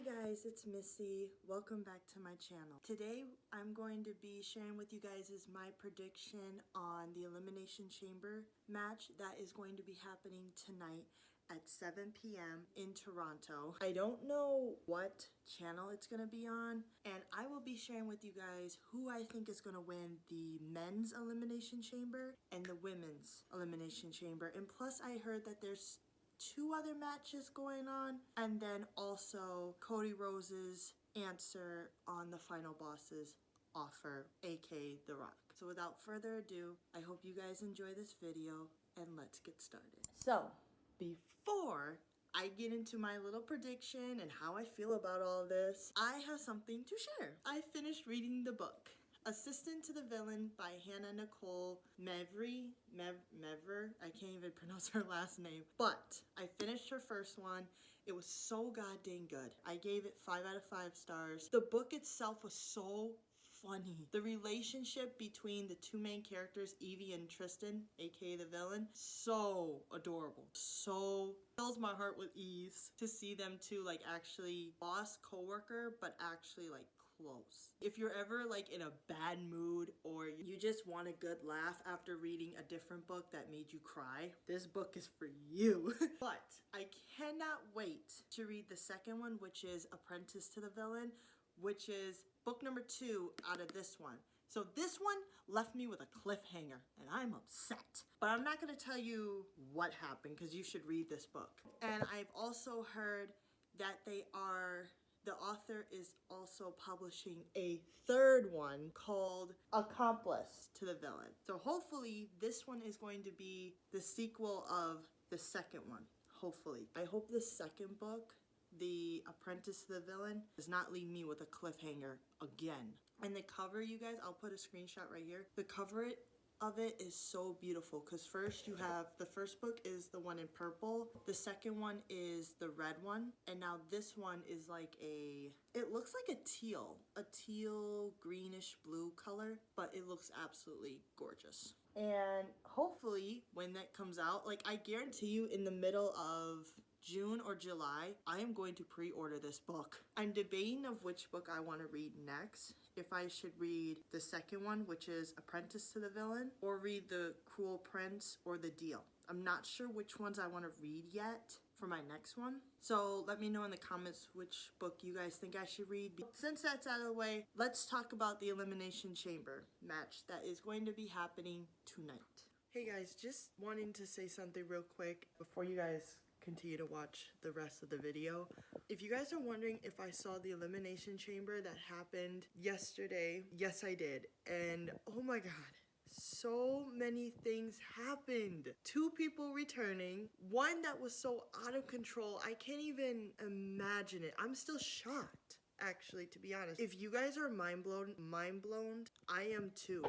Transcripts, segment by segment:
guys, it's Missy. Welcome back to my channel. Today I'm going to be sharing with you guys my prediction on the Elimination Chamber match that is going to be happening tonight at 7 p.m. in Toronto. I don't know what channel it's going to be on, and I will be sharing with you guys who I think is going to win the men's Elimination Chamber and the women's Elimination Chamber. And plus I heard that there's two other matches going on, and then also Cody Rhodes's answer on the final boss's offer, aka The Rock. So without further ado, I hope you guys enjoy this video and let's get started. So before I get into my little prediction and how I feel about all this, I have something to share. I finished reading the book Assistant to the Villain by Hannah Nicole Mever. I can't even pronounce her last name. But I finished her first one. It was so goddamn good. I gave it 5 out of 5 stars. The book itself was so funny. The relationship between the two main characters, Evie and Tristan, aka the villain, so adorable. So fills my heart with ease to see them two like actually boss, co-worker, but actually like close. If you're ever like in a bad mood or you just want a good laugh after reading a different book that made you cry, this book is for you. But I cannot wait to read the second one, which is Apprentice to the Villain, which is book number 2 out of this one. So this one left me with a cliffhanger and I'm upset. But I'm not going to tell you what happened because you should read this book. And I've also heard that the author is also publishing a third one called Accomplice to the Villain. So hopefully this one is going to be the sequel of the second one. Hopefully. I hope the second book, The Apprentice to the Villain, does not leave me with a cliffhanger again. And the cover, you guys, I'll put a screenshot right here. The cover of it is so beautiful because first you have, the first book is the one in purple, the second one is the red one, and now this one is like it looks like a teal greenish blue color, but it looks absolutely gorgeous. And hopefully when that comes out, like I guarantee you in the middle of June or July, I am going to pre-order this book. I'm debating of which book I want to read next. If I should read the second one, which is Apprentice to the Villain, or read The Cruel Prince or The Deal. I'm not sure which ones I want to read yet for my next one. So let me know in the comments which book you guys think I should read. Since that's out of the way, let's talk about the Elimination Chamber match that is going to be happening tonight. Hey guys, just wanting to say something real quick before you guys continue to watch the rest of the video. If you guys are wondering if I saw the Elimination Chamber that happened yesterday, yes I did. And oh my god, so many things happened. 2 people returning, one that was so out of control, I can't even imagine it. I'm still shocked, actually, to be honest. If you guys are mind blown, I am too.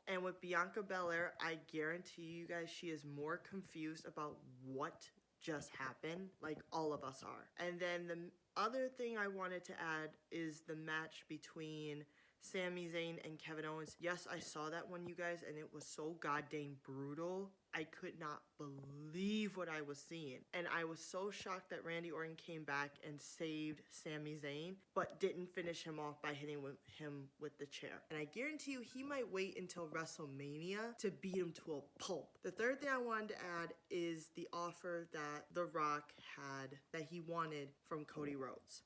And with Bianca Belair, I guarantee you guys she is more confused about what just happened, like all of us are. And then the other thing I wanted to add is the match between Sami Zayn and Kevin Owens. Yes, I saw that one, you guys, and it was so goddamn brutal. I could not believe what I was seeing. And I was so shocked that Randy Orton came back and saved Sami Zayn, but didn't finish him off by hitting him with the chair. And I guarantee you he might wait until WrestleMania to beat him to a pulp. The third thing I wanted to add is the offer that The Rock had, that he wanted from Cody Rhodes.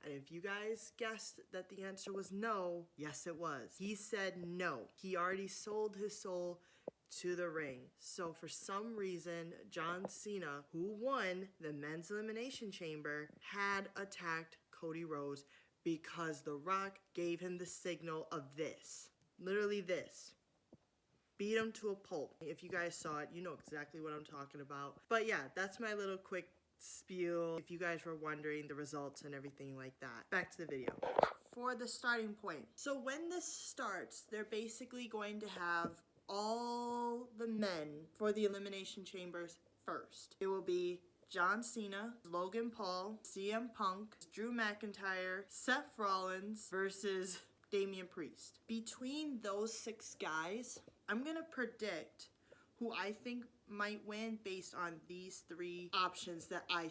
And if you guys guessed that the answer was no, yes it was. He said no. He already sold his soul to the ring. So for some reason, John Cena, who won the men's Elimination Chamber, had attacked Cody Rhodes because The Rock gave him the signal of this. Literally this. Beat him to a pulp. If you guys saw it, you know exactly what I'm talking about. But yeah, that's my little quick spiel. If you guys were wondering the results and everything like that. Back to the video. For the starting point. So when this starts, they're basically going to have all the men for the Elimination Chambers first. It will be John Cena, Logan Paul, CM Punk, Drew McIntyre, Seth Rollins versus Damian Priest. Between those 6 guys, I'm gonna predict who I think might win based on these three options that I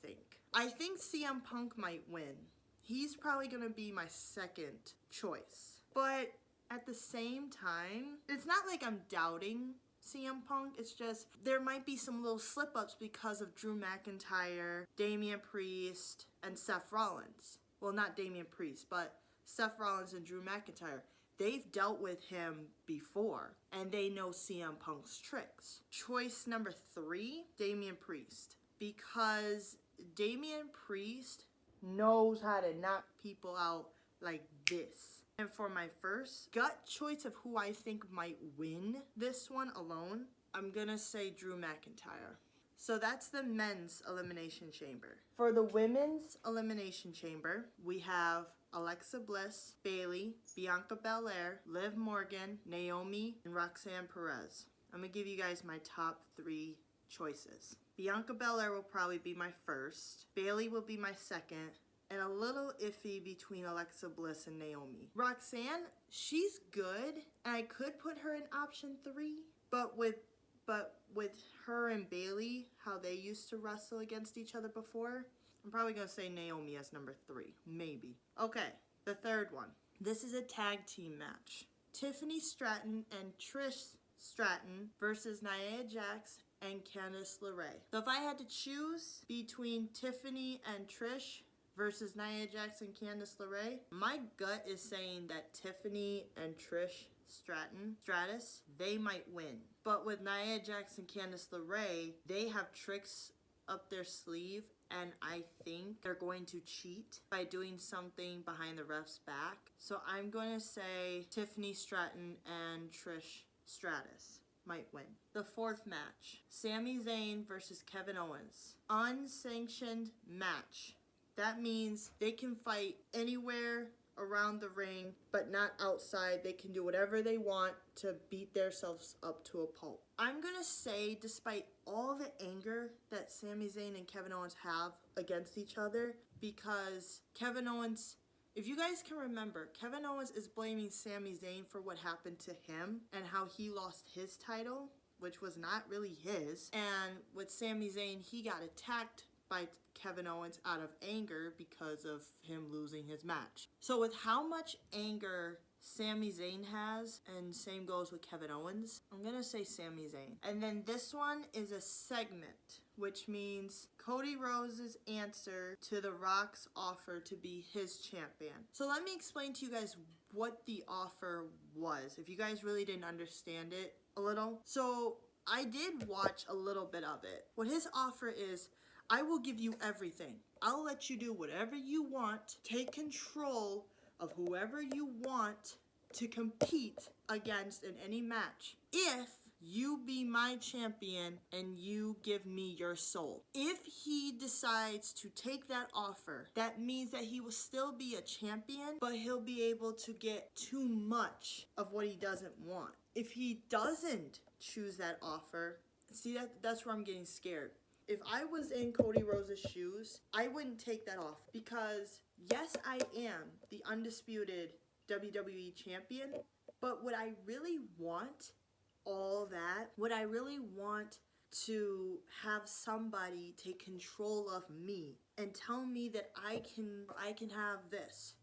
think. I think CM Punk might win. He's probably gonna be my second choice. But at the same time, it's not like I'm doubting CM Punk. It's just there might be some little slip-ups because of Drew McIntyre, Damian Priest, and Seth Rollins. Well, not Damian Priest, but Seth Rollins and Drew McIntyre. They've dealt with him before, and they know CM Punk's tricks. Choice number 3, Damian Priest. Because Damian Priest knows how to knock people out like this. And for my first gut choice of who I think might win this one alone, I'm gonna say Drew McIntyre. So that's the men's Elimination Chamber. For the women's Elimination Chamber, we have Alexa Bliss, Bayley, Bianca Belair, Liv Morgan, Naomi, and Roxanne Perez. I'm gonna give you guys my top 3 choices. Bianca Belair will probably be my first. Bayley will be my second. And a little iffy between Alexa Bliss and Naomi. Roxanne, she's good, and I could put her in option 3, but with her and Bayley, how they used to wrestle against each other before, I'm probably gonna say Naomi as number 3, maybe. Okay, the third one. This is a tag team match. Tiffany Stratton and Trish Stratton versus Nia Jax and Candice LeRae. So if I had to choose between Tiffany and Trish versus Nia Jax and Candice LeRae, my gut is saying that Tiffany and Trish Stratus, they might win. But with Nia Jax and Candice LeRae, they have tricks up their sleeve, and I think they're going to cheat by doing something behind the ref's back. So I'm going to say Tiffany Stratton and Trish Stratus might win. The fourth match, Sami Zayn versus Kevin Owens. Unsanctioned match. That means they can fight anywhere around the ring, but not outside. They can do whatever they want to beat themselves up to a pulp. I'm gonna say, despite all the anger that Sami Zayn and Kevin Owens have against each other, because Kevin Owens, if you guys can remember, Kevin Owens is blaming Sami Zayn for what happened to him and how he lost his title, which was not really his. And with Sami Zayn, he got attacked by Kevin Owens out of anger because of him losing his match. So with how much anger Sami Zayn has, and same goes with Kevin Owens, I'm gonna say Sami Zayn. And then this one is a segment, which means Cody Rhodes' answer to The Rock's offer to be his champion. So let me explain to you guys what the offer was, if you guys really didn't understand it a little. So I did watch a little bit of it. What his offer is, I will give you everything. I'll let you do whatever you want. Take control of whoever you want to compete against in any match. If you be my champion and you give me your soul. If he decides to take that offer, that means that he will still be a champion, but he'll be able to get too much of what he doesn't want. If he doesn't choose that offer, see, that's where I'm getting scared. If I was in Cody Rhodes' shoes, I wouldn't take that off, because yes, I am the undisputed WWE champion, but would I really want all that? Would I really want to have somebody take control of me and tell me that I can have this,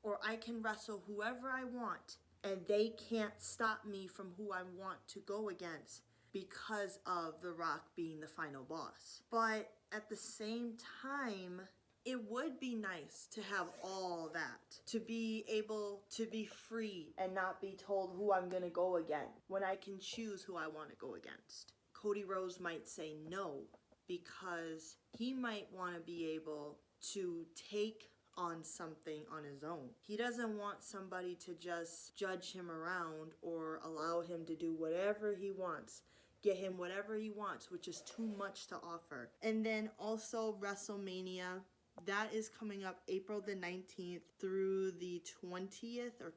or I can wrestle whoever I want and they can't stop me from who I want to go against because of The Rock being the final boss? But at the same time, it would be nice to have all that, to be able to be free and not be told who I'm gonna go against when I can choose who I want to go against. Cody Rhodes might say no, because he might want to be able to take on something on his own. He doesn't want somebody to just judge him around or allow him to do whatever he wants, get him whatever he wants, which is too much to offer. And then also WrestleMania, that is coming up April the 19th through the 20th,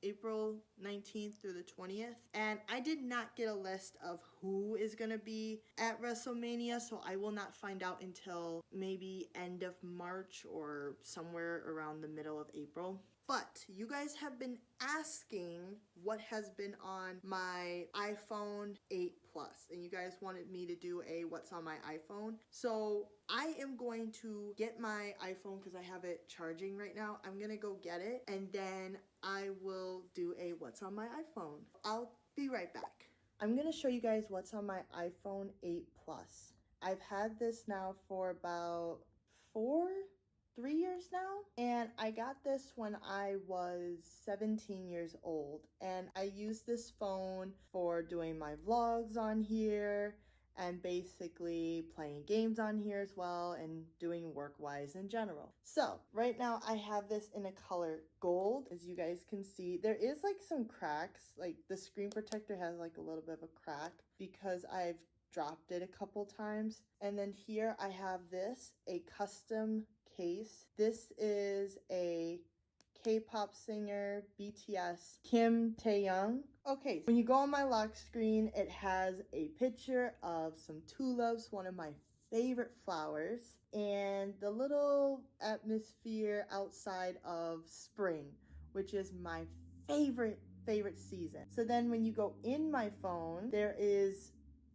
April 19th through the 20th. And I did not get a list of who is going to be at WrestleMania, so I will not find out until maybe end of March or somewhere around the middle of April. But you guys have been asking what has been on my iPhone 8 Plus, and you guys wanted me to do a what's on my iPhone. So I am going to get my iPhone because I have it charging right now. I'm gonna go get it, and then I will do a what's on my iPhone. I'll be right back. I'm gonna show you guys what's on my iPhone 8 Plus. I've had this now for about 3 years now, and I got this when I was 17 years old, and I used this phone for doing my vlogs on here and basically playing games on here as well and doing work-wise in general. So right now I have this in a color gold. As you guys can see, there is like some cracks, like the screen protector has like a little bit of a crack because I've dropped it a couple times. And then here I have this, a custom case. This is a K-pop singer, BTS, Kim Taehyung. Okay, when you go on my lock screen, it has a picture of some tulips, one of my favorite flowers, and the little atmosphere outside of spring, which is my favorite season. So then when you go in my phone,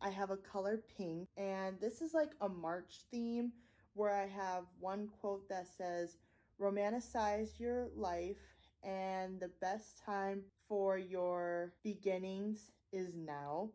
I have a color pink, and this is like a March theme where I have one quote that says, romanticize your life and the best time for your beginnings is now.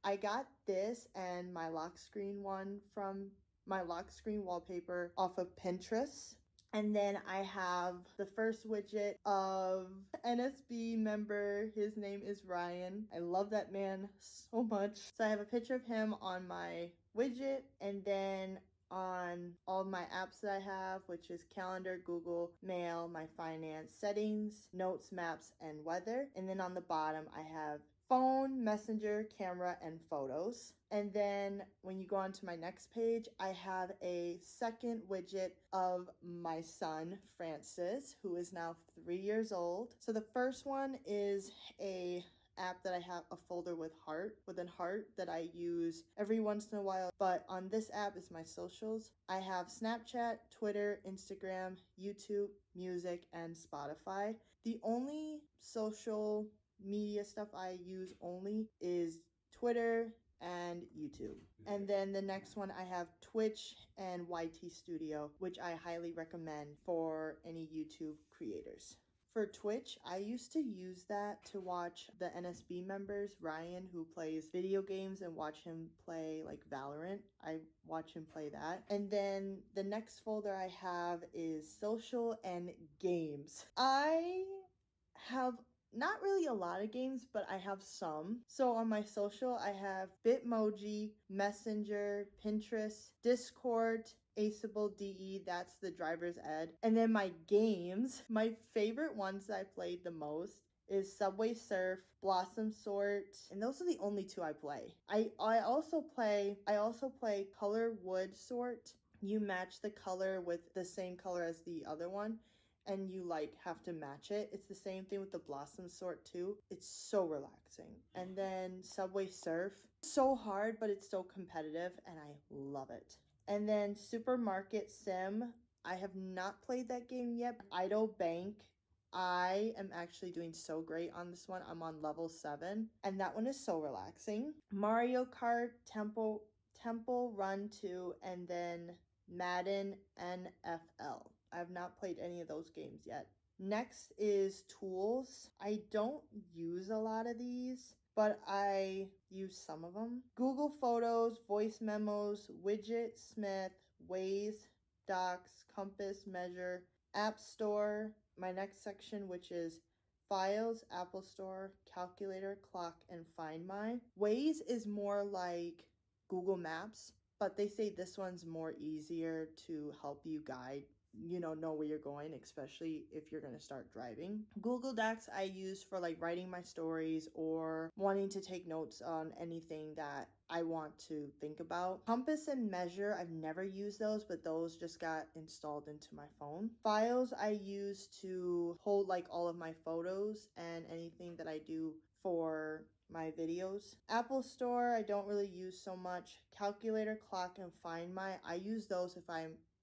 I got this and my lock screen one from my lock screen wallpaper off of Pinterest. And then I have the first widget of NSB member. His name is Ryan. I love that man so much. So I have a picture of him on my widget, and then on all my apps that I have, which is calendar, Google, mail, my finance, settings, notes, maps, and weather. And then on the bottom, I have phone, messenger, camera, and photos. And then when you go on to my next page, I have a second widget of my son, Francis, who is now 3 years old. So the first one is a app that I have a folder with a heart that I use every once in a while. But on this app is my socials. I have Snapchat, Twitter, Instagram, YouTube, music, and Spotify. The only social media stuff I use only is Twitter and YouTube. And then the next one I have Twitch and YT Studio, which I highly recommend for any YouTube creators. For Twitch, I used to use that to watch the NSB members, Ryan, who plays video games, and watch him play like Valorant. I watch him play that. And then the next folder I have is social and games. I have not really a lot of games, but I have some. So on my social, I have Bitmoji, Messenger, Pinterest, Discord, Aceable DE, that's the driver's ed. And then my games, my favorite ones that I played the most is Subway Surf, Blossom Sort, and those are the only two I play. I also play Color Wood Sort. You match the color with the same color as the other one, and you like have to match it. It's the same thing with the Blossom Sort too. It's so relaxing. And then Subway Surf, so hard, but it's so competitive, and I love it. And then Supermarket Sim, I have not played that game yet. Idle Bank, I am actually doing so great on this one. I'm on level 7, and that one is so relaxing. Mario Kart, Temple Run 2, and then Madden NFL. I have not played any of those games yet. Next is tools. I don't use a lot of these, but I use some of them. Google Photos, Voice Memos, Widget Smith, Waze, Docs, Compass, Measure, App Store. My next section, which is Files, Apple Store, Calculator, Clock, and Find My. Waze is more like Google Maps, but they say this one's more easier to help you guide, know where you're going, especially if you're going to start driving. Google Docs I use for like writing my stories or wanting to take notes on anything that I want to think about. Compass and Measure, I've never used those, but those just got installed into my phone. Files I use to hold like all of my photos and anything that I do for my videos. Apple Store I don't really use so much. Calculator, Clock, and Find My, I use those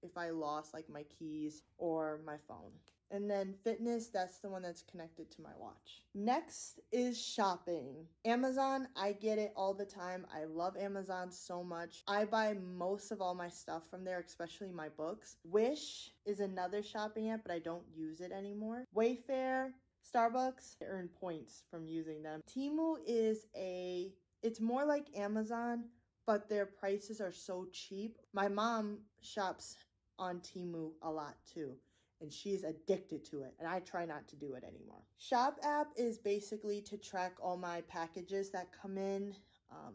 if I lost like my keys or my phone. And then fitness, that's the one that's connected to my watch. Next is shopping. Amazon, I get it all the time. I love Amazon so much. I buy most of all my stuff from there, especially my books. Wish is another shopping app, but I don't use it anymore. Wayfair, Starbucks, I earn points from using them. Temu is it's more like Amazon, but their prices are so cheap. My mom shops on Temu a lot too, and she's addicted to it, and I try not to do it anymore. Shop app is basically to track all my packages that come in,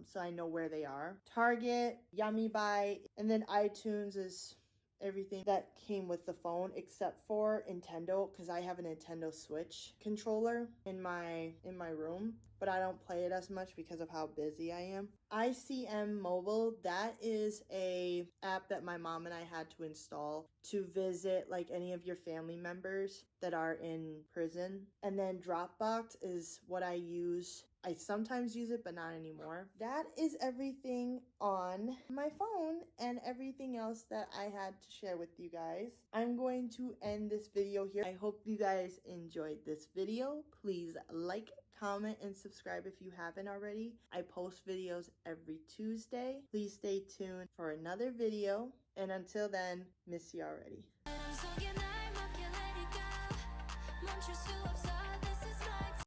so I know where they are. Target, Yummy Buy, and then iTunes is everything that came with the phone except for Nintendo, because I have a Nintendo Switch controller in my room, but I don't play it as much because of how busy I am. ICM Mobile, that is a app that my mom and I had to install to visit like any of your family members that are in prison. And then Dropbox is what I use. I sometimes use it, but not anymore. That is everything on my phone and everything else that I had to share with you guys. I'm going to end this video here. I hope you guys enjoyed this video. Please like, comment, and subscribe if you haven't already. I post videos every Tuesday. Please stay tuned for another video. And until then, miss you already.